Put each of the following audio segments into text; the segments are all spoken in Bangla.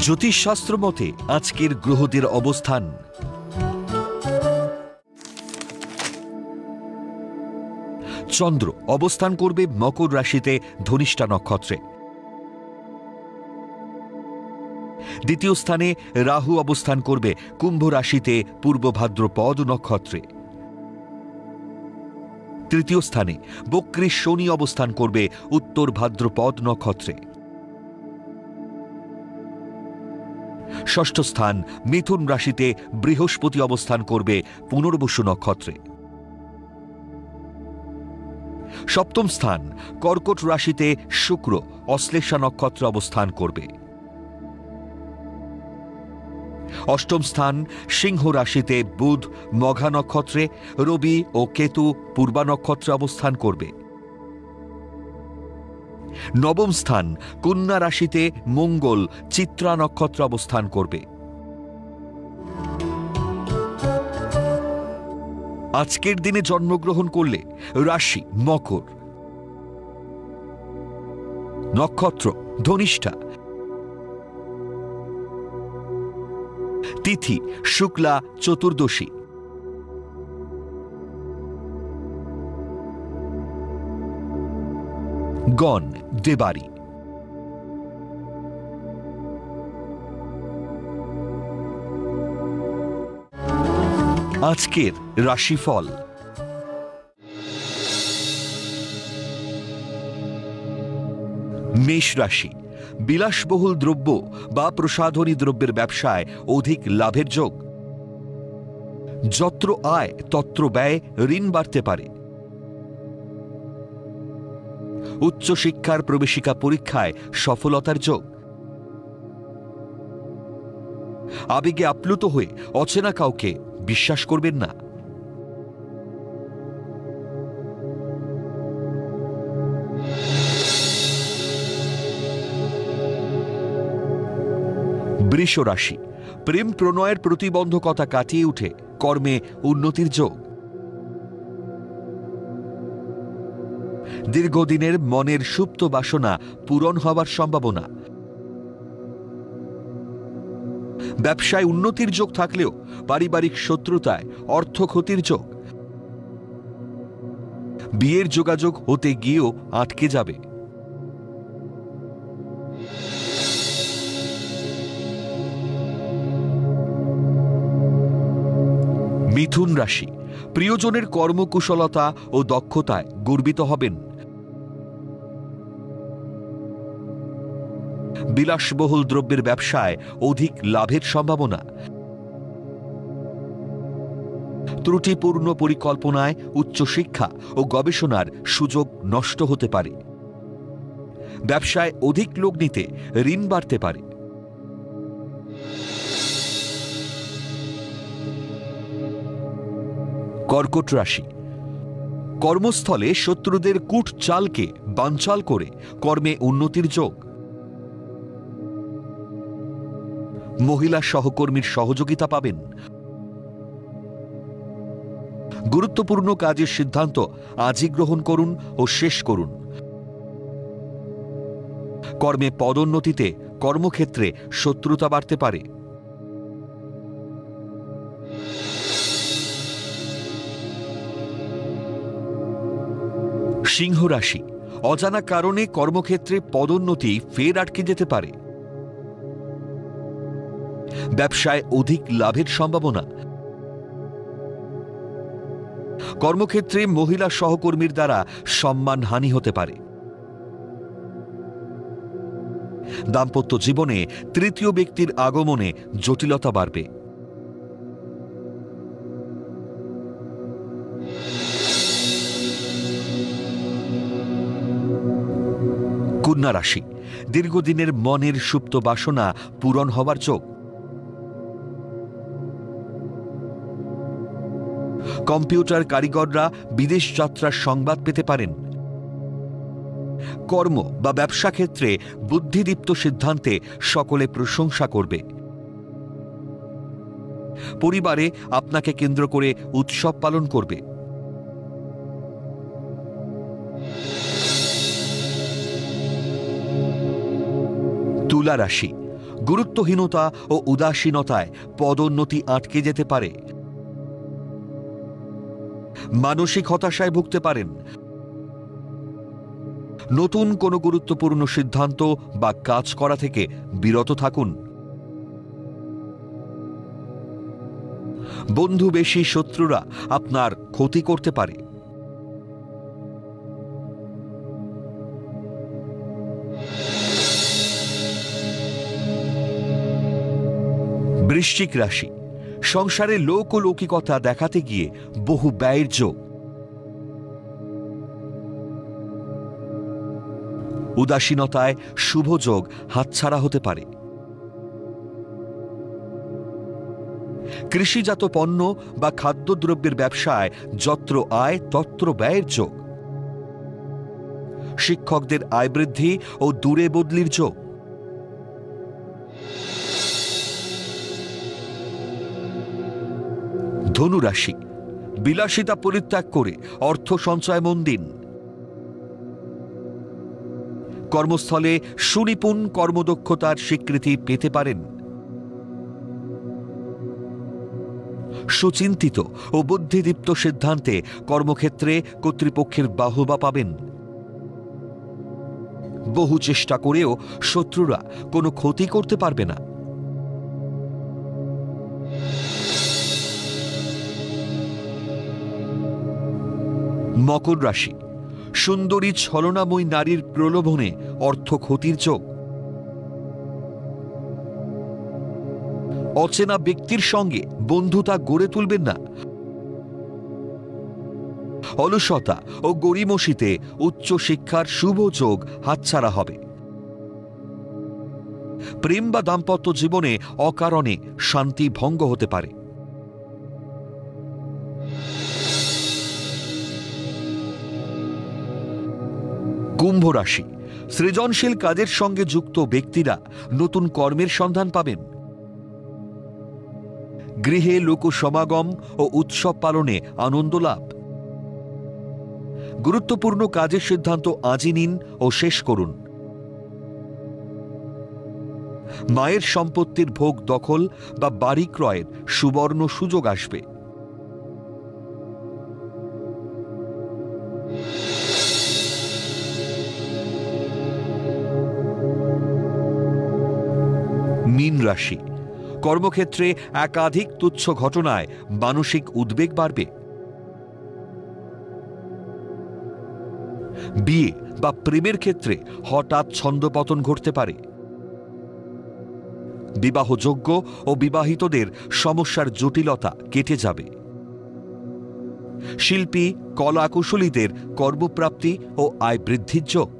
জ্যোতিষশাস্ত্র মতে আজকের গ্রহদের অবস্থান। চন্দ্র অবস্থান করবে মকর রাশিতে ধনিষ্ঠা নক্ষত্রে। দ্বিতীয় স্থানে রাহু অবস্থান করবে কুম্ভ রাশিতে পূর্ব ভাদ্রপদ নক্ষত্রে। তৃতীয় স্থানে বক্রী শনি অবস্থান করবে উত্তর ভাদ্রপদ নক্ষত্রে। ষষ্ঠ স্থান মিথুন রাশিতে বৃহস্পতি অবস্থান করবে পুনর্বসু নক্ষত্রে। সপ্তম স্থান কর্কট রাশিতে শুক্র অশ্লেষা নক্ষত্রে অবস্থান করবে। অষ্টম স্থান সিংহ রাশিতে বুধ মঘা নক্ষত্রে, রবি ও কেতু পূর্বা নক্ষত্রে অবস্থান করবে। নবম স্থান কন্যা রাশিতে মঙ্গল চিত্রা নক্ষত্রে অবস্থান করবে। আজকের দিনে জন্মগ্রহণ করলে রাশি মকর, নক্ষত্র ধনিষ্ঠা, তিথি শুক্লা চতুর্দশী, গণ দেবারি। আজকের রাশিফল। মেষ রাশি, বিলাসবহুল দ্রব্য বা প্রসাধনী দ্রব্যের ব্যবসায় অধিক লাভের যোগ। যত্র আয় তত্র ব্যয়, ঋণ বাড়তে পারে। উচ্চশিক্ষার প্রবেশিকা পরীক্ষায় সফলতার যোগ। আবেগে আপ্লুত হয়ে অচেনা কাউকে বিশ্বাস করবেন না। বৃষ রাশি, প্রেম প্রণয়ের প্রতিবন্ধকতা কাটিয়ে উঠে কর্মে উন্নতির যোগ। দীর্ঘদিনের মনের সুপ্ত বাসনা পূরণ হওয়ার সম্ভাবনা। ব্যবসায় উন্নতির যোগ থাকলেও পারিবারিক শত্রুতায় অর্থ ক্ষতির যোগ। বিয়ের যোগাযোগ হতে গিয়েও আটকে যাবে। মিথুন রাশি, প্রিয়জনের কর্মকুশলতা ও দক্ষতায় গর্বিত হবেন। বিলাসবহুল দ্রব্যের ব্যবসায় অধিক লাভের সম্ভাবনা। ত্রুটিপূর্ণ পরিকল্পনায় উচ্চশিক্ষা ও গবেষণার সুযোগ নষ্ট হতে পারে। ব্যবসায় অধিক লগ্নিতে ঋণ বাড়তে পারে। কর্কট রাশি, কর্মস্থলে শত্রুদের কূট চালকে বানচাল করে কর্মে উন্নতির যোগ। মহিলা সহকর্মীর সহযোগিতা পাবেন। গুরুত্বপূর্ণ কাজের সিদ্ধান্ত আজই গ্রহণ করুন ও শেষ করুন। কর্মে পদোন্নতিতে কর্মক্ষেত্রে শত্রুতা বাড়তে পারে। সিংহ রাশি, অজানা কারণে কর্মক্ষেত্রে পদোন্নতি ফের আটকে যেতে পারে। ব্যবসায় অধিক লাভের সম্ভাবনা। কর্মক্ষেত্রে মহিলা সহকর্মীর দ্বারা সম্মানহানি হতে পারে। দাম্পত্য জীবনে তৃতীয় ব্যক্তির আগমনে জটিলতা বাড়বে। কন্যা রাশি, দীর্ঘদিনের মনের সুপ্ত বাসনা পূরণ হবার যোগ। কম্পিউটার কারিগররা বিদেশ যাত্রার সংবাদ পেতে পারেন। কর্ম বা ব্যবসা ক্ষেত্রে বুদ্ধিদীপ্ত সিদ্ধান্তে সকলে প্রশংসা করবে। পরিবারে আপনাকে কেন্দ্র করে উৎসব পালন করবে। তুলা রাশি, গুরুত্বহীনতা ও উদাসীনতায় পদোন্নতি আটকে যেতে পারে। মানসিক হতাশায় ভুগতে পারেন। নতুন কোনো গুরুত্বপূর্ণ সিদ্ধান্ত বা কাজ করা থেকে বিরত থাকুন। বন্ধু বেশি শত্রুরা আপনার ক্ষতি করতে পারে। বৃশ্চিক রাশি, সংসারে লৌকিকতা দেখাতে গিয়ে বহু ব্যয়ের যোগ। উদাসীনতায় শুভ যোগ হাতছাড়া হতে পারে। কৃষিজাত পণ্য বা খাদ্যদ্রব্যের ব্যবসায় যত্র আয় তত্র ব্যয়ের যোগ। শিক্ষকদের আয় বৃদ্ধি ও দূরে বদলির যোগ। ধনুরাশি, বিলাসিতা পরিত্যাগ করে অর্থ সঞ্চয় মন দিন। কর্মস্থলে সুনিপুণ কর্মদক্ষতার স্বীকৃতি পেতে পারেন। সুচিন্তিত ও বুদ্ধিদীপ্ত সিদ্ধান্তে কর্মক্ষেত্রে কর্তৃপক্ষের বাহবা পাবেন। বহু চেষ্টা করেও শত্রুরা কোনো ক্ষতি করতে পারবে না। মকর রাশি, সুন্দরী ছলনাময়ী নারীর প্রলোভনে অর্থ ক্ষতির যোগ। অচেনা ব্যক্তির সঙ্গে বন্ধুতা গড়ে তুলবেন না। অলসতা ও গড়িমসিতে উচ্চশিক্ষার শুভ যোগ হাতছাড়া হবে। প্রেম বা দাম্পত্য জীবনে অকারণে শান্তি ভঙ্গ হতে পারে। কুম্ভ রাশি, সৃজনশীল কাজের সঙ্গে যুক্ত ব্যক্তিরা নতুন কর্মের সন্ধান পাবেন। গৃহে লোক সমাগম ও উৎসব পালনে আনন্দ লাভ। গুরুত্বপূর্ণ কাজের সিদ্ধান্ত আজই নিন ও শেষ করুন। মায়ের সম্পত্তির ভোগ দখল বা বাড়ি ক্রয়ের সুবর্ণ সুযোগ আসবে। মীন রাশি, কর্মক্ষেত্রে একাধিক তুচ্ছ ঘটনায় মানসিক উদ্বেগ বাড়বে। বিয়ে বা প্রেমের ক্ষেত্রে হঠাৎ ছন্দপতন ঘটতে পারে। বিবাহযোগ্য ও বিবাহিতদের সমস্যার জটিলতা কেটে যাবে। শিল্পী কলাকুশলীদের কর্মপ্রাপ্তি ও আয় বৃদ্ধির যোগ।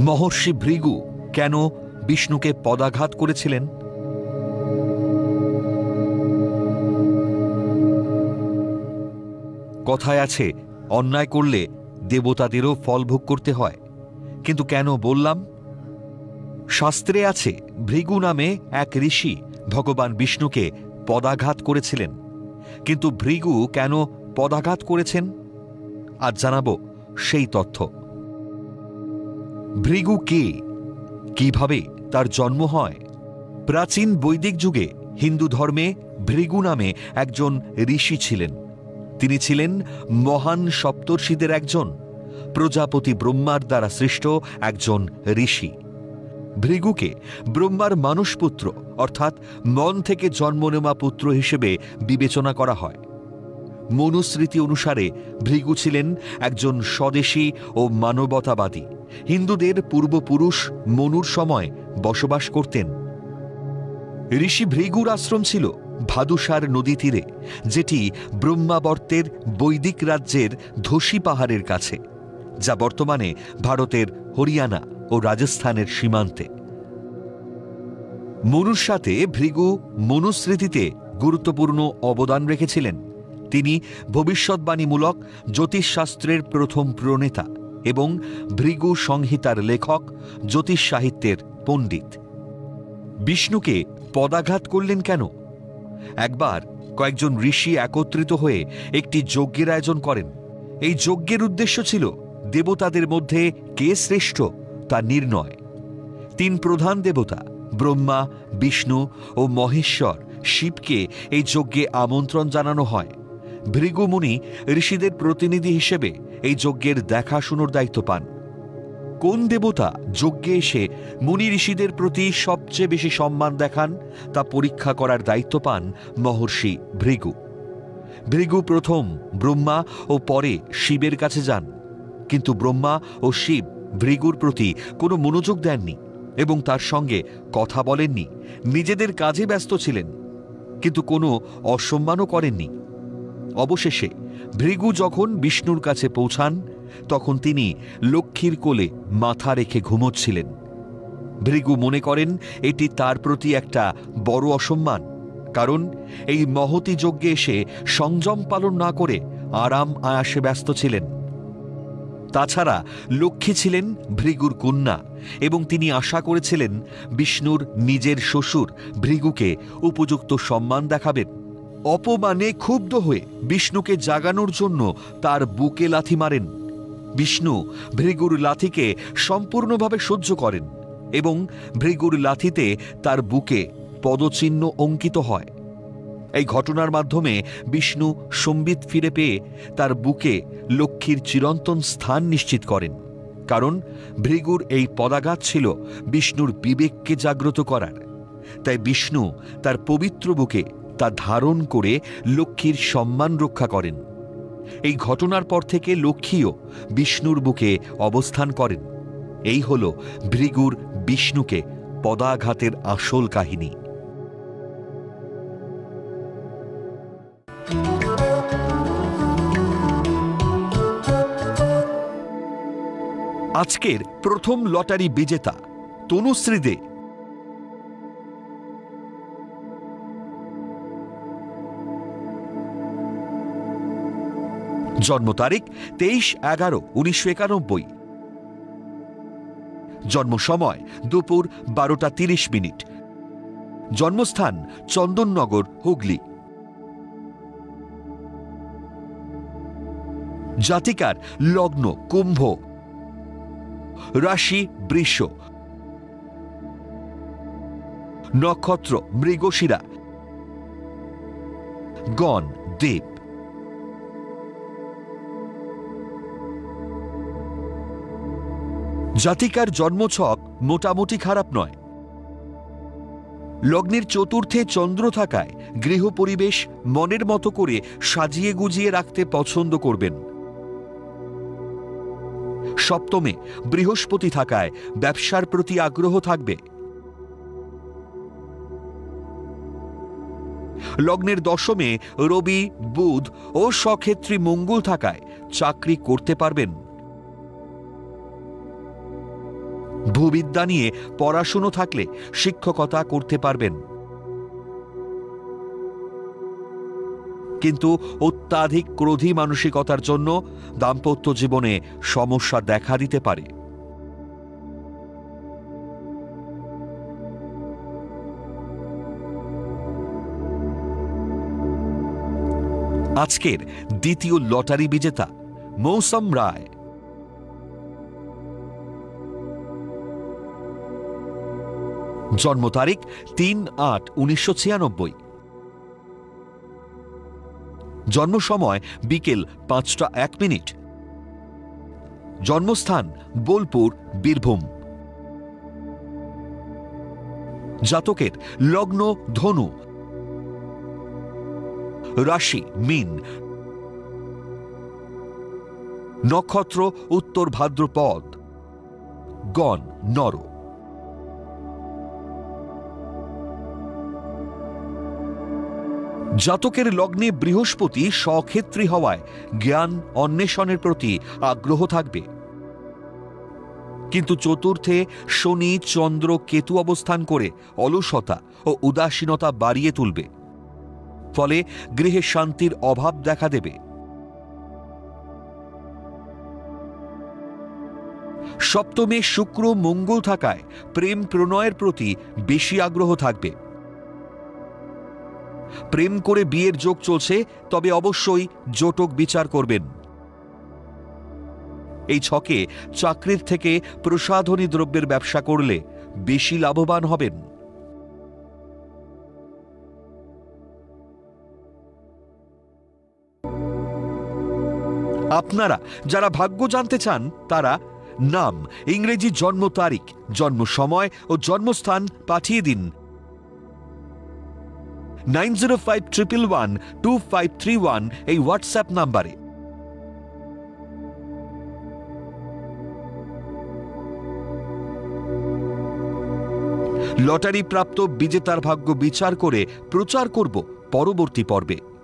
মহর্ষি ভৃগু কেন বিষ্ণুকে পদাঘাত করেছিলেন? কথায় আছে, অন্যায় করলে দেবতাদেরও ফল ভোগ করতে হয়। কিন্তু কেন বললাম? শাস্ত্রে আছে, ভৃগু নামে এক ঋষি ভগবান বিষ্ণুকে পদাঘাত করেছিলেন। কিন্তু ভৃগু কেন পদাঘাত করেছেন, আজ জানাবো সেই তথ্য। ভৃগু কে, কিভাবে তার জন্ম হয়? প্রাচীন বৈদিক যুগে হিন্দু ধর্মে ভৃগু নামে একজন ঋষি ছিলেন। তিনি ছিলেন মহান সপ্তর্ষিদের একজন, প্রজাপতি ব্রহ্মার দ্বারা সৃষ্ট একজন ঋষি। ভৃগুকে ব্রহ্মার মানসপুত্র অর্থাৎ মন থেকে জন্ম নেওয়া পুত্র হিসেবে বিবেচনা করা হয়। মনুস্মৃতি অনুসারে ভৃগু ছিলেন একজন স্বদেশী ও মানবতাবাদী। হিন্দুদের পূর্বপুরুষ মনুর সময় বসবাস করতেন। ঋষি ভৃগুর আশ্রম ছিল ভাদুসার নদী তীরে, যেটি ব্রহ্মাবর্তের বৈদিক রাজ্যের ধসি পাহাড়ের কাছে, যা বর্তমানে ভারতের হরিয়ানা ও রাজস্থানের সীমান্তে। মনুর সাথে ভৃগু মনুস্মৃতিতে গুরুত্বপূর্ণ অবদান রেখেছিলেন। তিনি ভবিষ্যৎবাণীমূলক জ্যোতিষশাস্ত্রের প্রথম প্রণেতা এবং ভৃগু সংহিতার লেখক, জ্যোতিষ সাহিত্যের পণ্ডিত। বিষ্ণুকে পদাঘাত করলেন কেন? একবার কয়েকজন ঋষি একত্রিত হয়ে একটি যজ্ঞের আয়োজন করেন। এই যজ্ঞের উদ্দেশ্য ছিল দেবতাদের মধ্যে কে শ্রেষ্ঠ তা নির্ণয়। 3 প্রধান দেবতা ব্রহ্মা, বিষ্ণু ও মহেশ্বর শিবকে এই যজ্ঞে আমন্ত্রণ জানানো হয়। ভৃগু মুনি ঋষিদের প্রতিনিধি হিসেবে এই যজ্ঞের দেখাশুনোর দায়িত্ব পান। কোন দেবতা যজ্ঞে এসে মুনি ঋষিদের প্রতি সবচেয়ে বেশি সম্মান দেখান তা পরীক্ষা করার দায়িত্ব পান মহর্ষি ভৃগু। ভৃগু প্রথম ব্রহ্মা ও পরে শিবের কাছে যান, কিন্তু ব্রহ্মা ও শিব ভৃগুর প্রতি কোনো মনোযোগ দেননি এবং তার সঙ্গে কথা বলেননি। নিজেদের কাজে ব্যস্ত ছিলেন, কিন্তু কোনো অসম্মানও করেননি। অবশেষে ভৃগু যখন বিষ্ণুর কাছে পৌঁছান, তখন তিনি লক্ষ্মীর কোলে মাথা রেখে ঘুমোচ্ছিলেন। ভৃগু মনে করেন এটি তার প্রতি একটা বড় অসম্মান, কারণ এই মহতী যজ্ঞে এসে সংযম পালন না করে আরাম আয়াসে ব্যস্ত ছিলেন। তাছাড়া লক্ষ্মী ছিলেন ভৃগুর কন্যা এবং তিনি আশা করেছিলেন বিষ্ণুর নিজের শ্বশুর ভৃগুকে উপযুক্ত সম্মান দেখাবেন। অপমানে ক্ষুব্ধ হয়ে বিষ্ণুকে জাগানোর জন্য তার বুকে লাথি মারেন। বিষ্ণু ভৃগুর লাথিকে সম্পূর্ণভাবে সহ্য করেন এবং ভৃগুর লাথিতে তার বুকে পদচিহ্ন অঙ্কিত হয়। এই ঘটনার মাধ্যমে বিষ্ণু সম্বিত ফিরে পেয়ে তার বুকে লক্ষ্মীর চিরন্তন স্থান নিশ্চিত করেন, কারণ ভৃগুর এই পদাঘাত ছিল বিষ্ণুর বিবেককে জাগ্রত করার। তাই বিষ্ণু তার পবিত্র বুকে তা ধারণ করে লক্ষ্মীর সম্মান রক্ষা করেন। এই ঘটনার পর থেকে লক্ষ্মীও বিষ্ণুর বুকে অবস্থান করেন। এই হল ভৃগুর বিষ্ণুকে পদাঘাতের আসল কাহিনী। আজকের প্রথম লটারি বিজেতা তনুশ্রী দে। জন্ম তারিখ 23/11/1991। জন্ম সময় দুপুর 12:30। জন্মস্থান চন্দননগর, হুগলি। জাতিকার লগ্ন কুম্ভ, রাশি বৃষ, নক্ষত্র মৃগশিরা, গণ দেব। জাতিকার জন্মছক মোটামুটি খারাপ নয়। লগ্নের চতুর্থে চন্দ্র থাকায় গৃহ পরিবেশ মনের মতো করে সাজিয়ে গুজিয়ে রাখতে পছন্দ করবেন। সপ্তমে বৃহস্পতি থাকায় ব্যবসার প্রতি আগ্রহ থাকবে। লগ্নের দশমে রবি, বুধ ও স্বক্ষেত্রী মঙ্গল থাকায় চাকরি করতে পারবেন। ভূবিদ্যা নিয়ে পড়াশুনো থাকলে শিক্ষকতা করতে পারবেন, কিন্তু অত্যাধিক ক্রোধী মানসিকতার জন্য দাম্পত্য জীবনে সমস্যা দেখা দিতে পারে। আজকের দ্বিতীয় লটারি বিজেতা মৌসম রায়। জন্ম তারিখ 3/8/1996। জন্ম সময় বিকেল 5:01। জন্মস্থান বোলপুর, বীরভূম। জাতকের লগ্ন ধনু, রাশি মীন, নক্ষত্র উত্তর ভাদ্রপদ, গণ নর। জাতকের লগ্নে বৃহস্পতি স্বক্ষেত্রী হওয়ায় জ্ঞান অন্বেষণের প্রতি আগ্রহ থাকবে, কিন্তু চতুর্থে শনি, চন্দ্র, কেতু অবস্থান করে অলসতা ও উদাসীনতা বাড়িয়ে তুলবে, ফলে গৃহে শান্তির অভাব দেখা দেবে। সপ্তমে শুক্র, মঙ্গল থাকায় প্রেম প্রণয়ের প্রতি বেশি আগ্রহ থাকবে। প্রেম করে বিয়ের যোগ চলছে তবে অবশ্যই জটক বিচার করবেন। এই ছকে চাকরির থেকে প্রসাধনী দ্রব্যের ব্যবসা করলে বেশি লাভবান হবেন। আপনারা যারা ভাগ্য জানতে চান তারা নাম, ইংরেজি জন্ম তারিখ, জন্ম সময় ও জন্মস্থান পাঠিয়ে দিন 9051112531 এই হোয়াটসঅ্যাপ নাম্বারে। লটারি প্রাপ্ত বিজেতার ভাগ্য বিচার করে প্রচার করব পরবর্তী পর্বে।